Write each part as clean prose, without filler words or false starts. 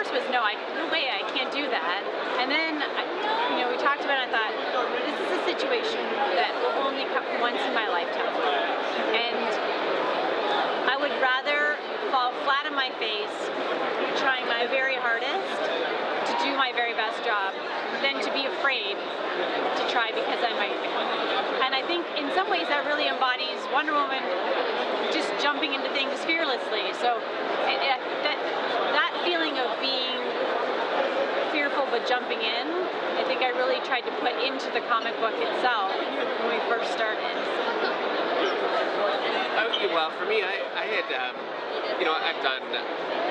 first was no way, I can't do that. And then, we talked about it, and I thought, this is a situation that will only come once in my lifetime. And I would rather fall flat on my face, trying my very hardest to do my very best job, than to be afraid to try because I might fail. And I think in some ways that really embodies Wonder Woman just jumping into things fearlessly. So that feeling of being fearful but jumping in, I think I really tried to put into the comic book itself when we first started. Well, for me, I had, I've done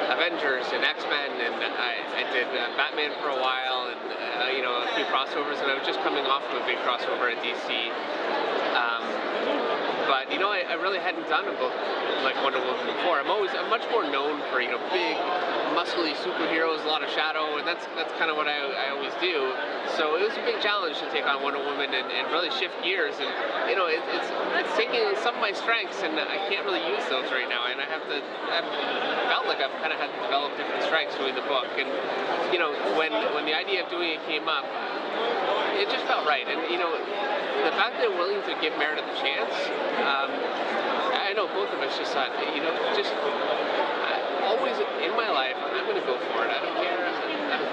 Avengers and X-Men, and I did Batman for a while, and a few crossovers, and I was just coming off of a big crossover at DC. But I really hadn't done a book like Wonder Woman before. I'm much more known for big, muscly superheroes, a lot of shadow, and that's kind of what I always do. So it was a big challenge to take on Wonder Woman and really shift gears. And it's taking some of my strengths, and I can't really use those right now. And I felt like I've kind of had to develop different strengths doing the book. And when the idea of doing it came up, it just felt right. And the fact that they're willing to give Meredith a chance, I know both of us just thought, always in my life, I'm going to go for it. I don't care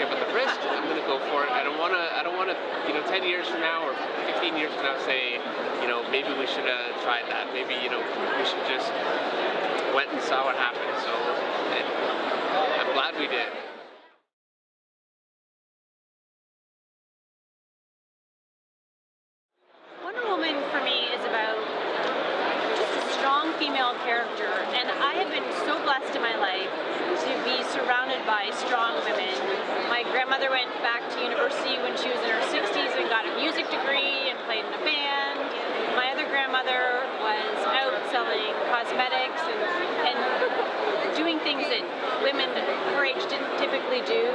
about the risk. I'm going to go for it. I don't want to, 10 years from now or 15 years from now say, maybe we should have tried that. Maybe, we should just went and saw what happened. So I'm glad we did. Wonder Woman for me is about just a strong female character, and I have been so blessed in my life to be surrounded by strong women. My grandmother went back to university when she was in her 60s and got a music degree and played in a band. My other grandmother was out selling cosmetics and doing things that women her age didn't typically do.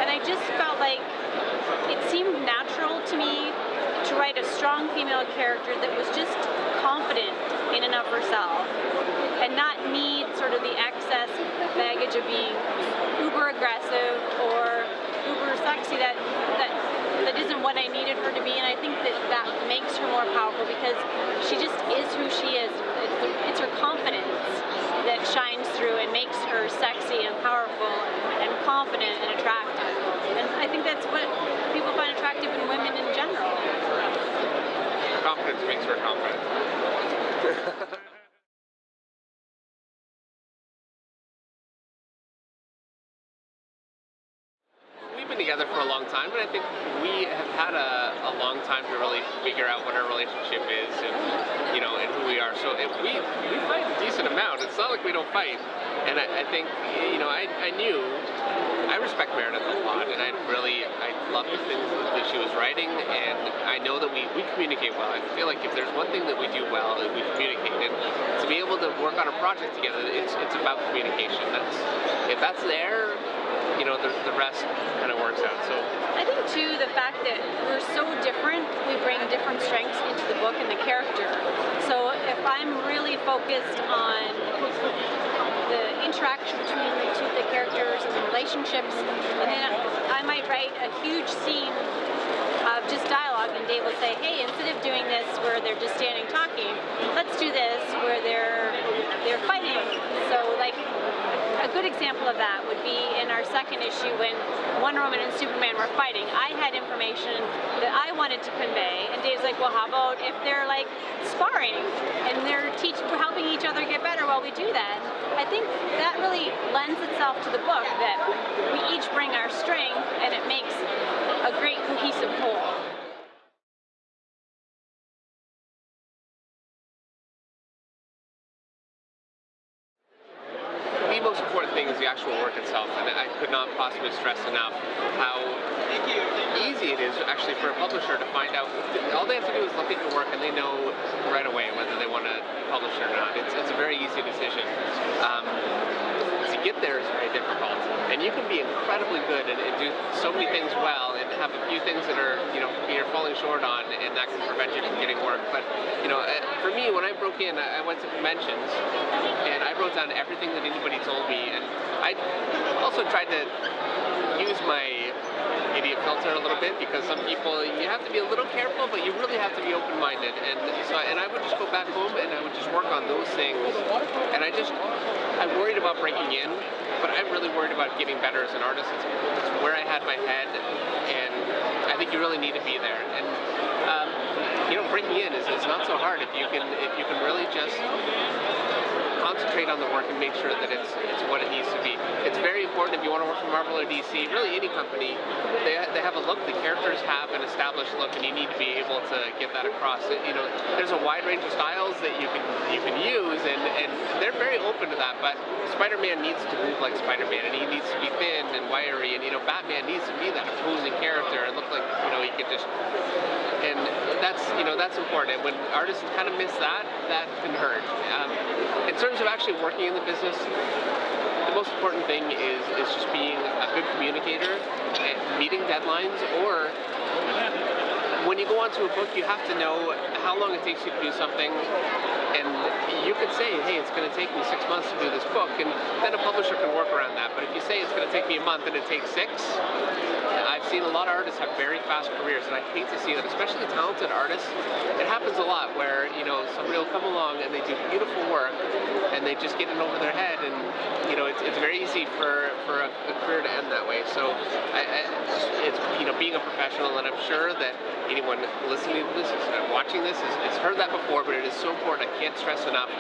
And I just felt like it seemed natural to me to write a strong female character that was just confident in and of herself and not need sort of the excess baggage of being uber aggressive or uber sexy that isn't what I needed her to be. And I think that makes her more powerful because she just is who she is. It's her confidence that shines through and makes her sexy and powerful and confident and attractive. And I think that's what people find attractive in women in general. Confidence makes her confident. We've been together for a long time, and I think we have had a long time to really figure out what our relationship is and and who we are. So we fight a decent amount. It's not like we don't fight. And I think I knew I respect Meredith a lot, and I love the things that she was writing, and I know that we communicate well. I feel like if there's one thing that we do well, we communicate. And to be able to work on a project together, it's about communication. If that's there, the rest kind of works out. So I think too the fact that we're so different, we bring different strengths into the book and the character. So if I'm really focused on the interaction between the characters and the relationships, and then I might write a huge scene of just dialogue, and Dave will say, hey, instead of doing this where they're just standing talking, let's do this where they're fighting. So like a good example of that would be in our second issue when Wonder Woman and Superman were fighting. I had information that I wanted to convey, and Dave's like, well, how about if they're like sparring and they're helping each other get better while we do that? I think that really lends itself to the book, that we each bring our strength and it makes a great cohesive whole. The most important thing is the actual work itself, and I could not possibly stress enough how easy it is actually for a publisher to find out. All they have to do is look at your work and they know right away whether they want to publish it or not. It's a very easy decision. To get there is very difficult, and you can be incredibly good and do so many things well and have have a few things that are, you're falling short on, and that can prevent you from getting work. But, for me, when I broke in, I went to conventions, and I wrote down everything that anybody told me, and I also tried to use my idiot filter a little bit, because some people, you have to be a little careful, but you really have to be open-minded. And I would just go back home and I would just work on those things. And I worried about breaking in, but I'm really worried about getting better as an artist. It's where I had my head, and I think you really need to be there. And breaking in is not so hard if you can really just concentrate on the work and make sure that it's what it needs to be. It's very important if you want to work for Marvel or DC, really any company. They have a look. The characters have an established look, and you need to be able to get that across. There's a wide range of styles that you can use, and they're very open to that. But Spider-Man needs to move like Spider-Man, and he needs to be thin and wiry, and Batman needs to be that opposing character and look like he could just. And that's important. And when artists kind of miss that can hurt. In terms of actually working in the business, the most important thing is just being a good communicator, and meeting deadlines, or when you go onto a book, you have to know how long it takes you to do something. And you could say, hey, it's going to take me 6 months to do this book, and then a publisher can work around that. But if you say it's going to take me a month and it takes 6, I've seen a lot of artists have very fast careers, and I hate to see that, especially talented artists. It happens a lot where, somebody will come along and they do beautiful work, and they just get it over their head, and, it's very easy for a career to end that way. So it's being a professional, and I'm sure that anyone listening to this, watching this, has heard that before, but it is so important. I can't stress enough.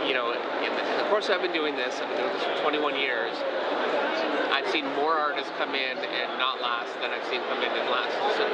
In the course I've been doing this, I've been doing this for 21 years. I've seen more artists come in and not last than I've seen come in and last. So,